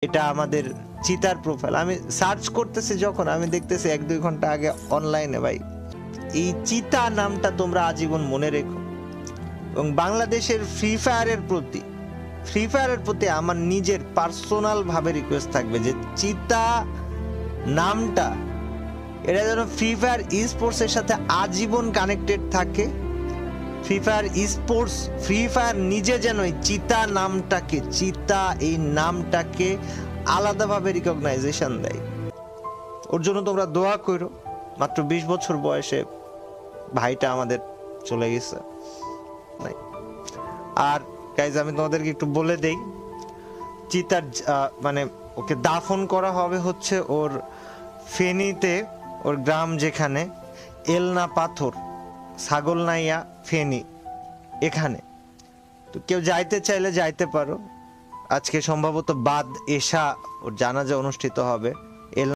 এটা আমাদের চিতার প্রোফাইল। আমি সার্চ করতেছি যখন আমি দেখতেছি 1-2 ঘন্টা আগে অনলাইনে ভাই। এই চিতা নামটা তোমরা আজীবন মনে রেখো। এবং বাংলাদেশের ফ্রি ফায়ারের প্রতি আমার নিজের পার্সোনাল ভাবে রিকোয়েস্ট থাকবে যে চিতা নামটা এটা যেন ফ্রি ফায়ার স্পোর্টস এর সাথে আজীবন কানেক্টেড থাকে। ফ্রি ফায়ার নিজে যেন এই চিতা এই নামটাকে আলাদাভাবে রিকগনাইজেশন দেয়। ওর জন্য তোমরা দোয়া করো। মাত্র 20 বছর বয়সে ভাইটা আমাদের চলে গেছে। আর গাইজ আমি তোমাদেরকে একটু বলে দেই, চিতার মানে ওকে দাফন করা হবে হচ্ছে ওর ফেনীতে, ওর গ্রাম যেখানে এলনা পাথর, ছাগলনাইয়া, ফেনী, এখানে। তো কেউ যাইতে চাইলে যাইতে পারো। আজকে সম্ভবত বাদ এশা ওর জানাজা অনুষ্ঠিত হবে।